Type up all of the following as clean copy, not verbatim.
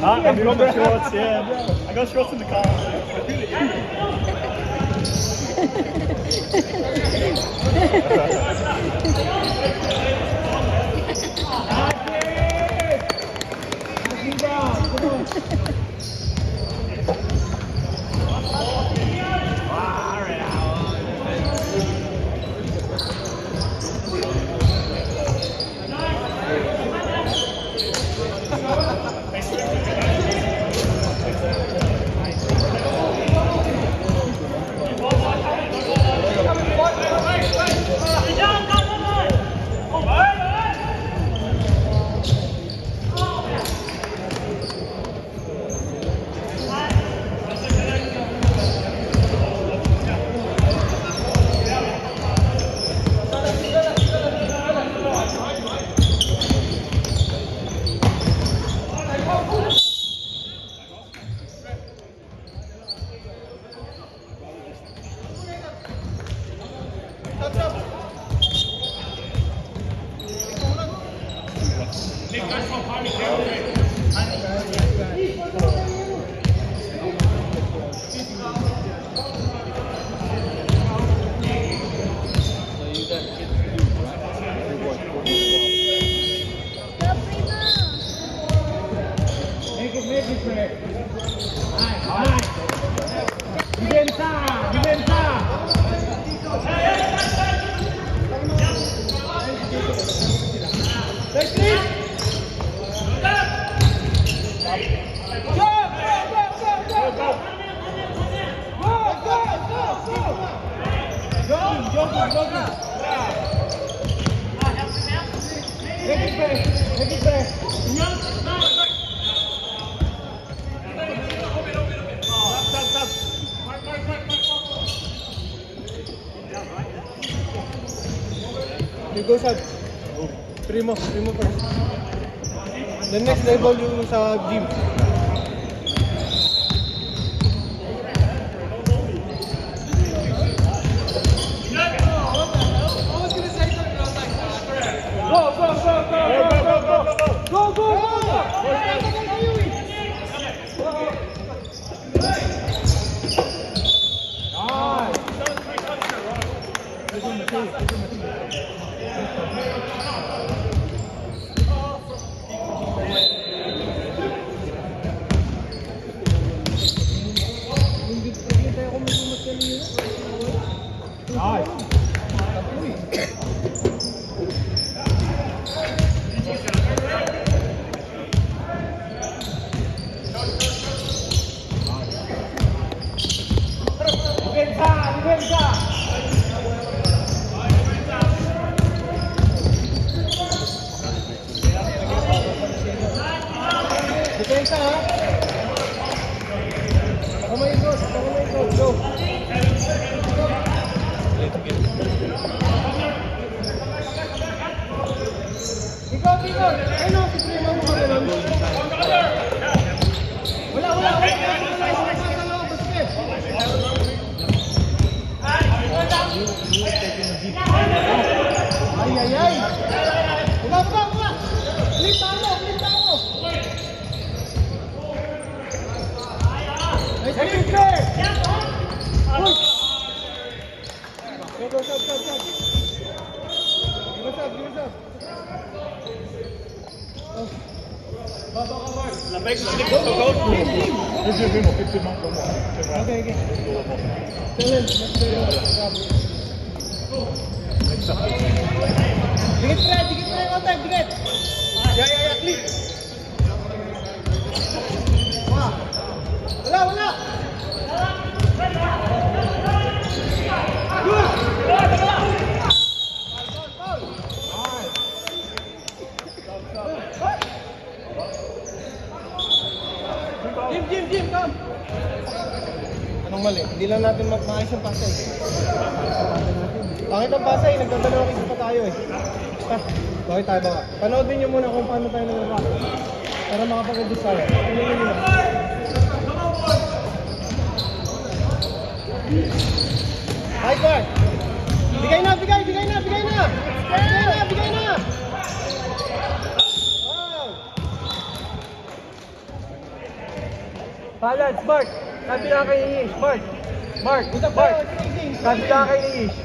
I'm from the shorts, yeah. I got shorts in the car. You go sa primo first. The next level yung sa gym. Depensa ha. Kamay go, go. Ikaw. Ano si Primo mo ba ganun? Wala. Ay. Wala. Lita mo. Nice play. Go, stop. Give us up. La bec, go. Ese primo, que te mando mo. Okay. Let's Dikit, try all time, dikit. Yeah, click. Wala. normal eh. Hindi lang natin maayos yung pasay. Bakit ang pasay? Nagdadalawang isa pa tayo eh. Bakit tayo ba? Panoodin nyo muna kung paano tayo nag-rock. Para makapag-adjust tayo. Tingnan nyo muna. Hi, Clark! Bigay na! Bigay na! Bigay na! Bigay na! Bigay na! Wow! Balance, Mark! Sabi lang kay Iish, Mark! Mark! Mark! Sabi lang kay Iish.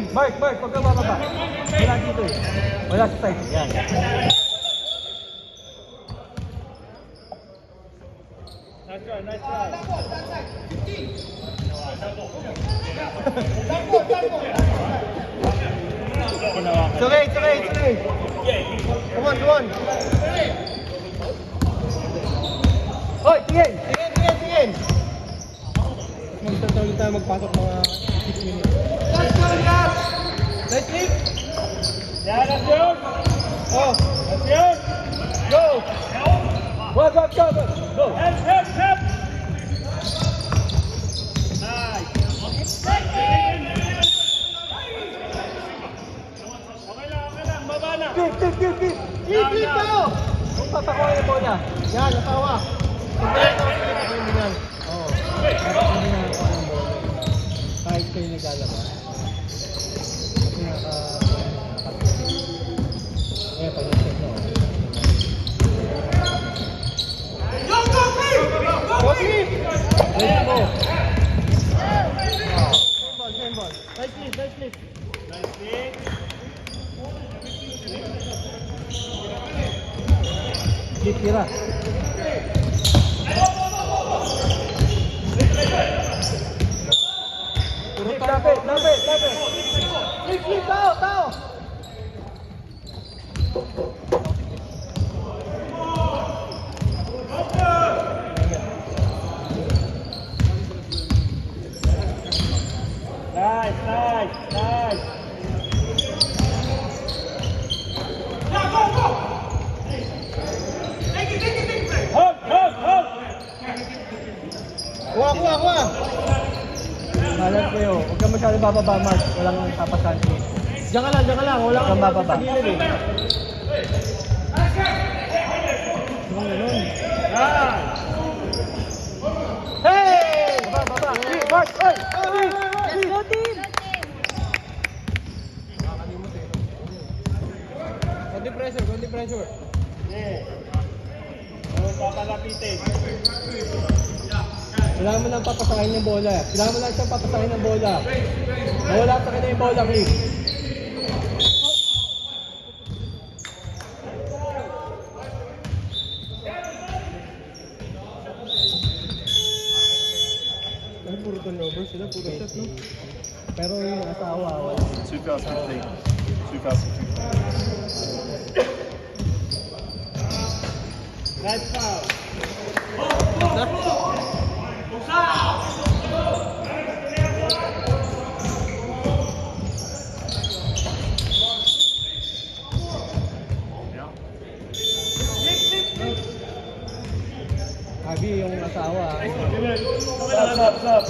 Mark! Mark! Huwag kang bababa. Wala dito eh. Wala sa side. Yan. Nice try, nice try. It's okay, it's okay, it's okay. Come on, come on. Hoy! Tingin! Tingin. Magtataw ulit tayo magpasok mga 6 minutes. Nice kick. Yeah, that's yours. Oh, That's yours. go. Go! Go! Help. Nice. Okay lang. Baba na. Keep! Keep tayo. Kung papakuha yung bola. Yan, natawa. Tingnan ako sila ako yung binyan. Oo. Hindi na ako ng bola. Kahit kayo naglalabas. Kasi pag-check na. Go, Cliff! Let's go. Same ball. Nice clip. Nice kick. Keep tira. Lapit! Keep, tao! Nice. Hold. Kuha. Balance kayo. Huwag kang masyado bababa, Mark. Walang tapasan. Diyan ka lang. Wala Kang bababa. sa gilid eh. Diyan ganun. Hey! Baba! Mark! Hey! Let's go, team! Konti pressure. Yeah. Huwag papalapitin. Kailangan mo lang papasakin yung bola. Kailangan mo lang siyang papasakin ng bola. Nawala sa kanya yung bola, Chris. Ay, puro turnover sila, puro shot, no? Pero yung asawa, wala. 2015. Nice foul. Abi, yung asawa. Stop.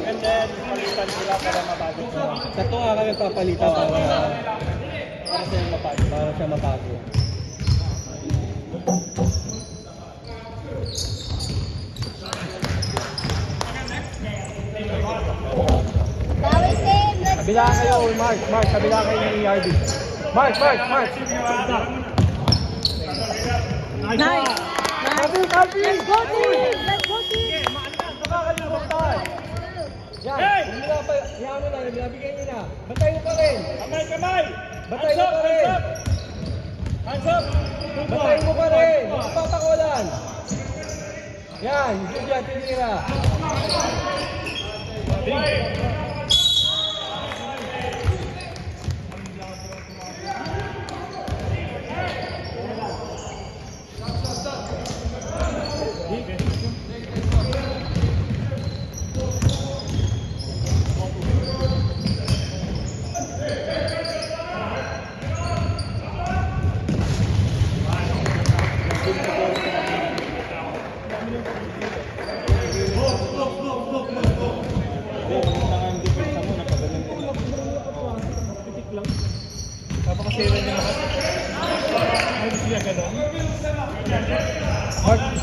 And then, palitan sila para mabago sila. Sakto nga kami papalitan para siya mabago. Dawit, team! Let's Kabila kayo, Mark. Kabila kayo ni RB. Mark! Nice! Kalbi! Let's go, team! Let's go, team! Nakakalimutan! Yan! Yan mo na, nabigay nyo na. Bantay mo pa rin! Kamay! Bantay mo pa rin! Hands up! Bantay mo pa rin! Magpapakawalan! Yan! Good yan, tinira!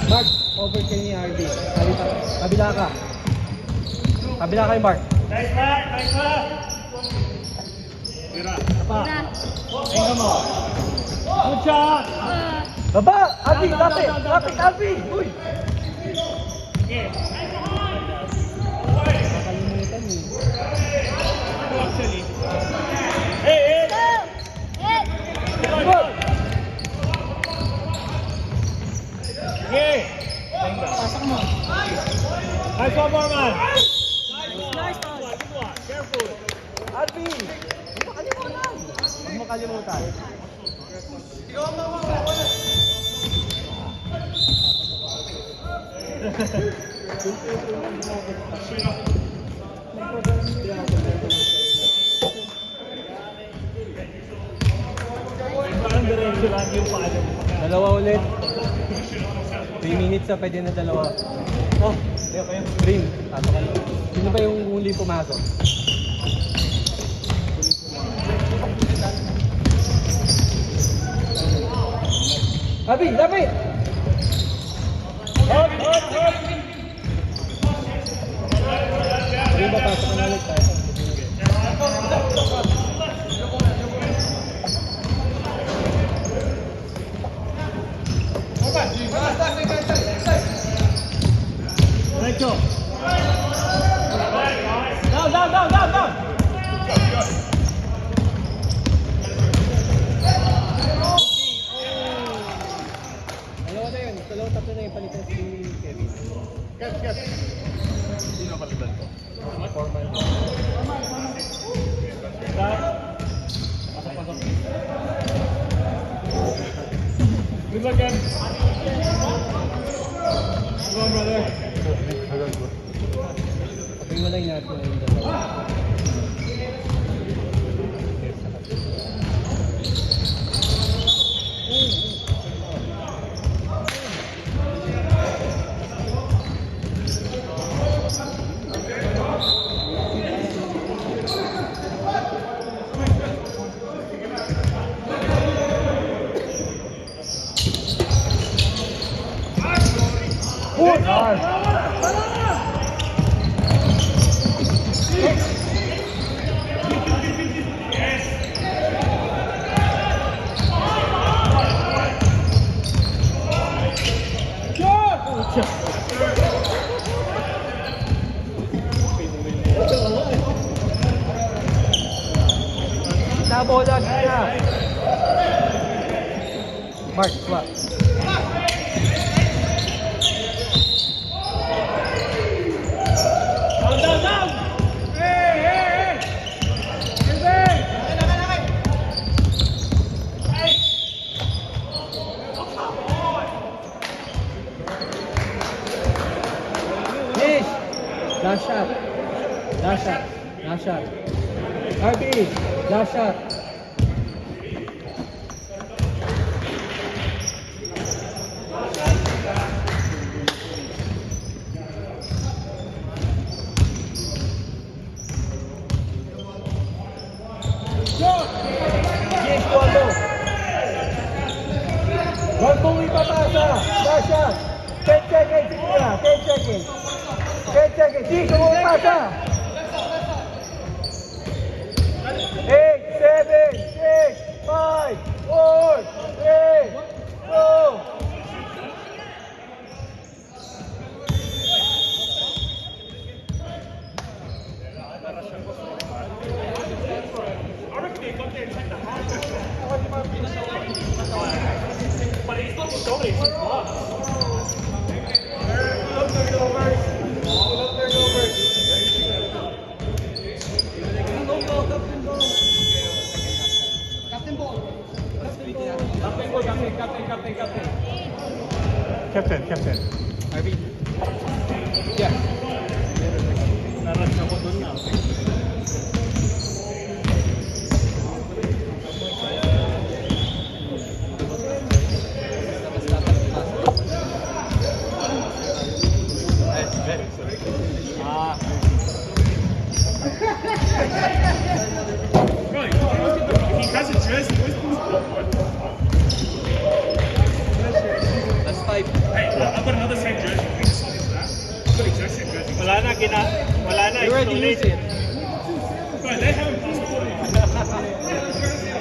Mark, over kayo ni RB. Kabila ka. Kabila kayo, Mark. Nice back, nice back. Tira. Pa. Tingnan mo. Good shot. Baba! Alvin, lapit! Lapit, Alvin! Uy! Nakalimutan eh. Actually. Hey, hey. Go! Hit! Good. Okay. Pasok mo. Nice one more, man. Nice ball. Good one. Careful. Alvin! Huwag mo kalimutan! Huwag mo kalimutan. Parang diretso lang yung paano. Dalawa ulit. 3 minutes na, pwede na dalawa. Oh, Rin, pasok ka na. Sino ba yung huli pumasok? Abi, lapit! Hop, hop, hop. Hindi ba pasok na ulit tayo? Diretso. Down, down, down, down, down. Dalawa na yun. Dalawa, tatlo na yung palitan si Kevin. Catch, catch. Sino palitan ko? Foreman. Stop. Pasok, pasok. Good luck, Ken. Come on, brother. Pag-iwalay natin yung dalawa. Bola, gina! Mark, swap. Down, down, down. Hey, hey, hey. Finish! Last shot. Last shot. Last shot. RB, last shot. James Cuomo. Huwag mong ipapasa. Last shot. 10 seconds, sige na. 10 seconds. 10 seconds. Di, huwag mong ipasa. 8, 7, 6, 5, 4, 3, 2. Captain. Yeah. Naras ako dun na. He has a dress. That's 5. Hey, I'm gonna already lose it. Right, they haven't passed the ball.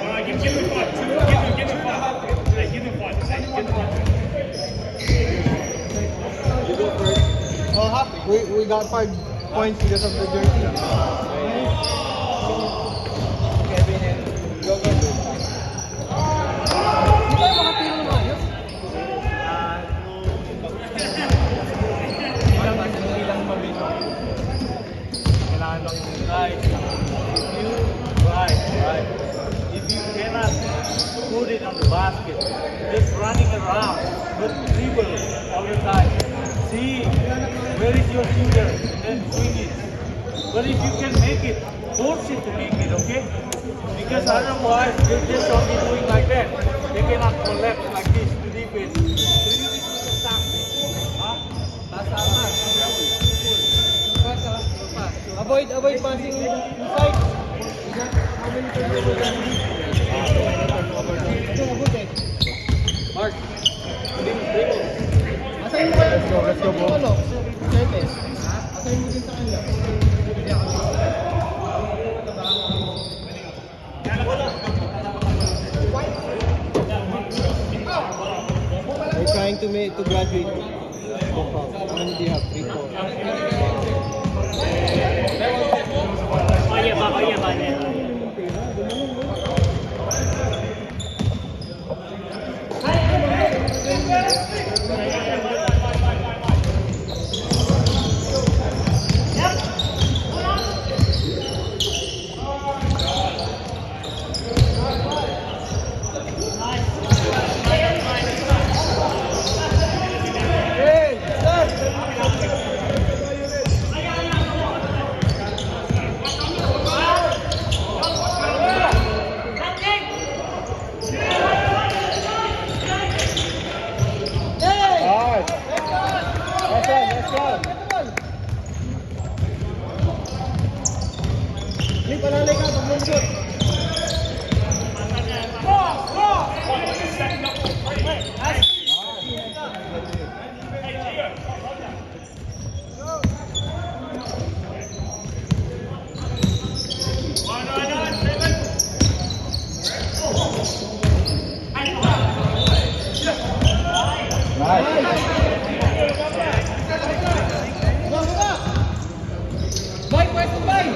Alright, give him 5. Give him 5. Hey, give him 5. Hey, give him 5. You go first. We got 5 points because of the jersey. Kevin and go. Hindi tayo makatiro ng ayos. Hindi lang mabito. Kailangan lang yung Right. If you cannot put it on the basket, just running around, but dribble all the time. See where is your shooter, then swing it. But if you can make it, force it to make it, okay? Because otherwise, you're just only doing like that. They cannot collapse like this to defense. So you need to stop. Huh? Avoid passing inside. How many turnovers are there? Mark. Assign mo kaya. Let's go, bro. Ano? Sentes. Assign mo din sa kanila. They're trying to graduate. How many do you have? 3, 4. Lee, palalay ka, pag-moonshot. Bye, pwesto, bye!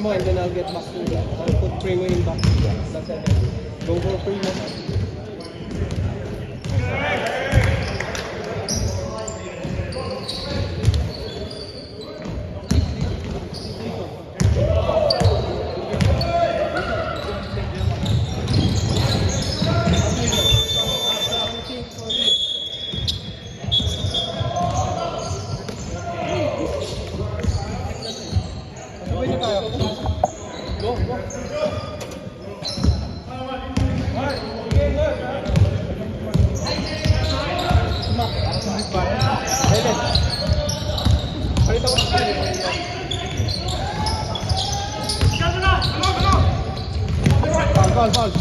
Primo and then I'll get back to you. I'll put Primo in back. That's it. Go for Primo. Foul.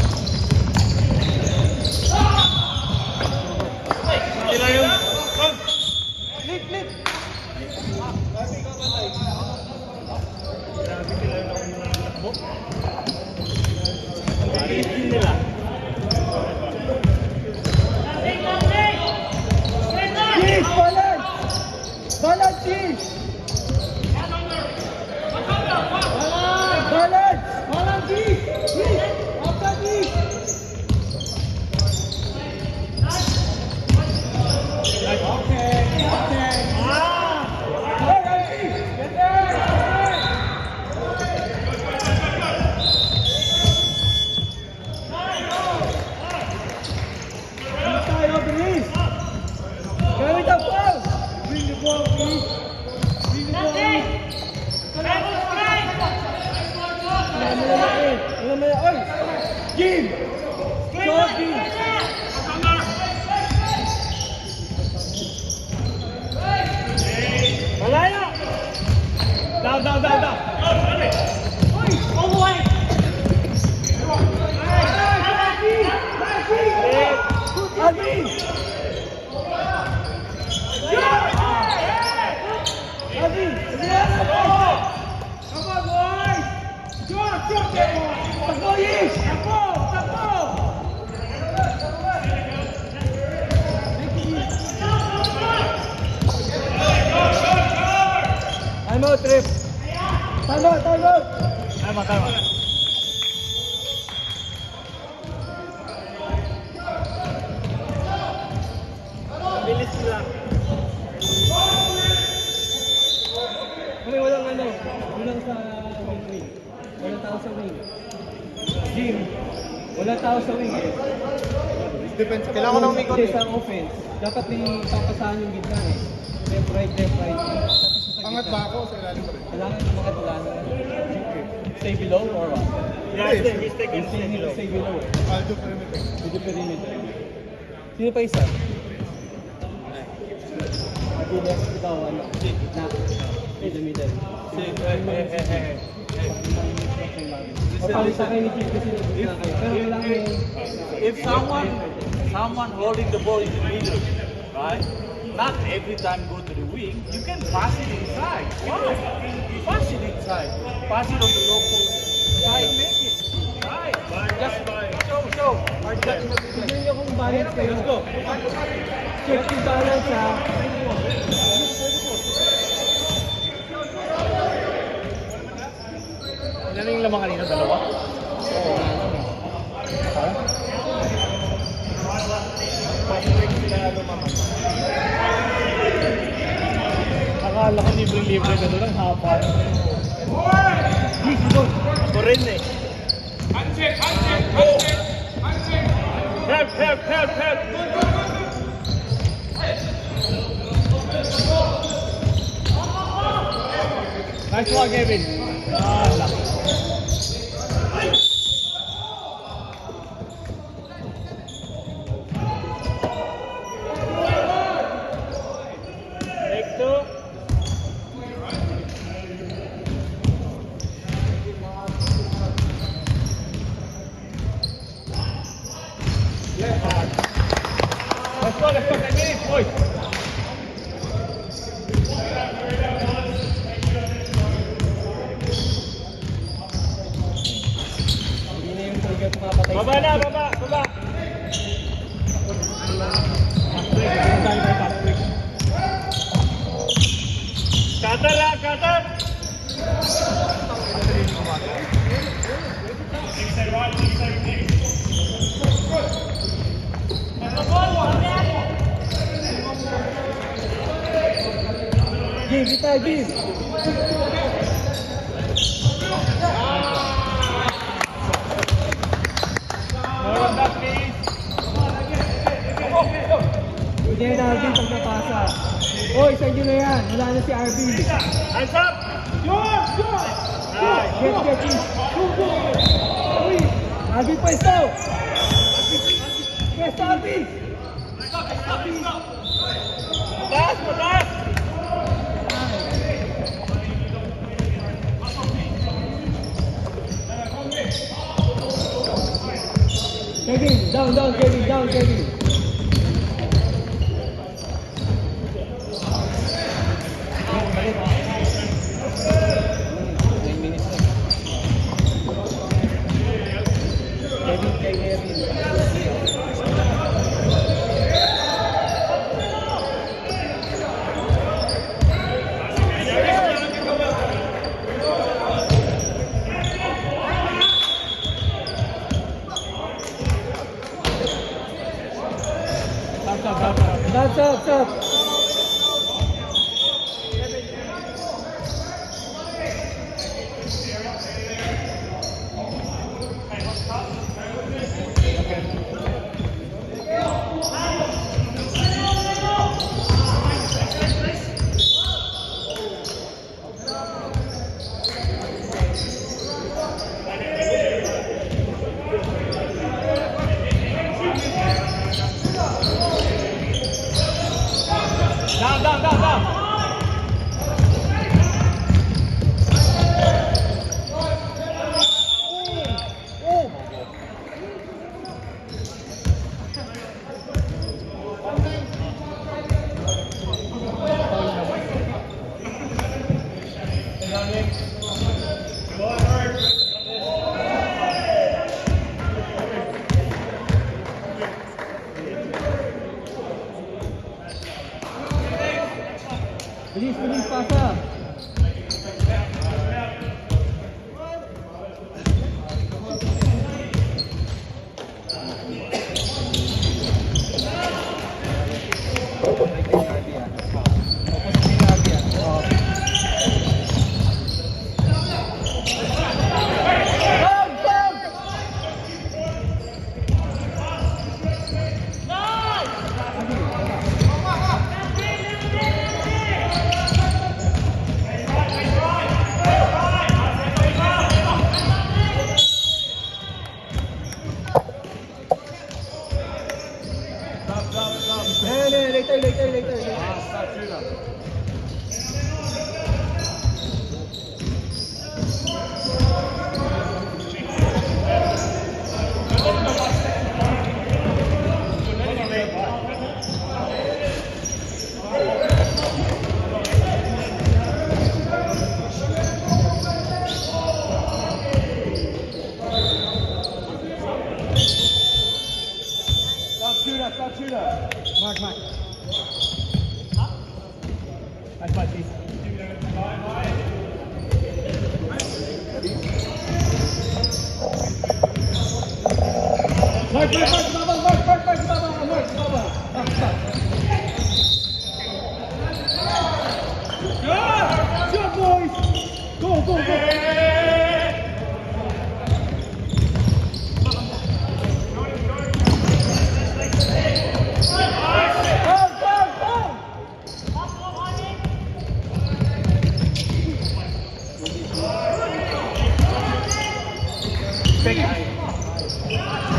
Time out, Trip. Time out. Bilis lang. Walang sa wing. Walang tao sa wing. Jim, walang tao sa wing eh. Depends. Kailangan ko ng umikot Kasi sa offense, dapat may papasahan yung gitna eh. Left, right. Tapos sa Angat gitna. ba ako sa ilalim ko rin? Kailangan umangat wala na. Stay below or what? Yeah, he's taking Stay below eh. I'll do perimeter. With the perimeter. Sino pa isa? Adidas, ikaw ano? Na. In the middle. Papalita kayo ni Chief kasi nagiging kayo. Pero wala may... If someone holding the ball in the middle, right? Not every time go to the wing. You can pass it inside. Why? Pass it inside. Pass it on the low post. Try make it. Right. Just show. Tignan nyo kung balance kayo. Let's go. Check yung balance ha. Ano yung lamang kanina? Dalawa? Akala ko libre-libre ka doon ang hapa. Ako rin eh. Help! Nice one, Kevin. Take two. Let's go, 10 minutes, boys. Hindi na yung trigger pumapatay. Baba. Cutter. Game, kita, game. More on that, please. Hindi na RB pag napasa. Oy, sa inyo na yan. Wala na si RB. Hands up. George! Nice. Get, please. Uy, RB pwesto. Pwesto, RB. Pass, pass. Kevin, down, Kevin. Stop. Down. Bilis, pasa. Later. Stop shooter. Mark. Nice fight, Keith. Mark, Good boys. Go.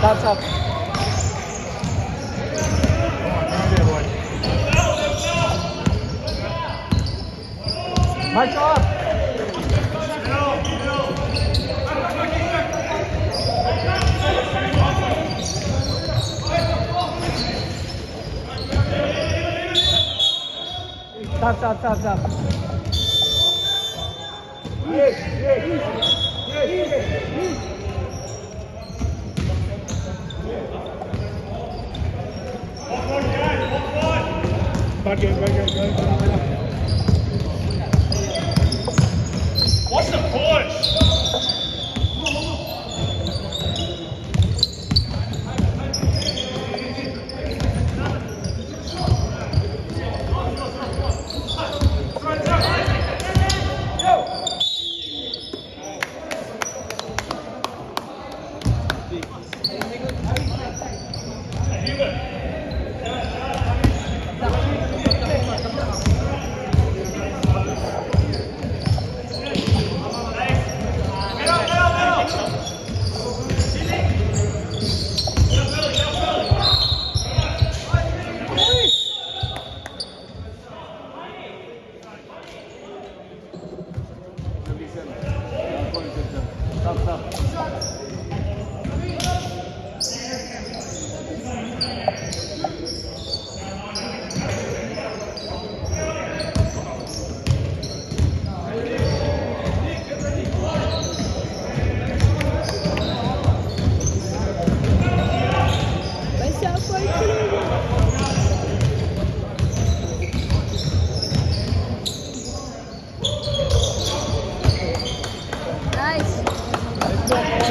Stop. March up. Stop. Back in. What's the push? Basta for two. Nice. Let's go.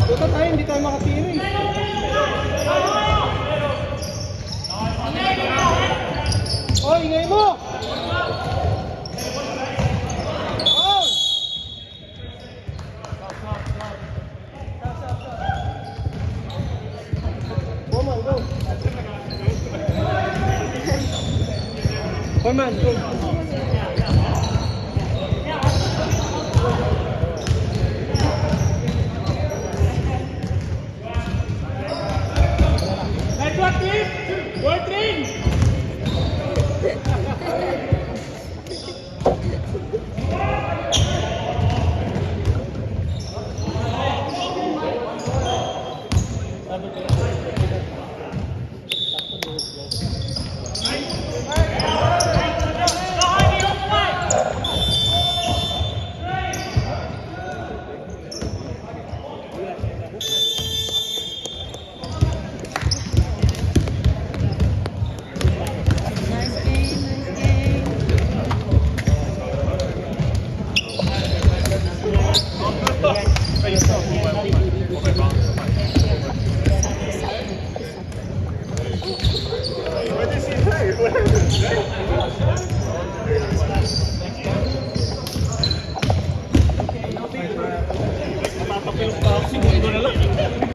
Ito tayo, hindi tayo makatira eh. Oh, ingay mo! Oh! Go man, go! Go man, go! Nice game, nice game. Face off, 1-1.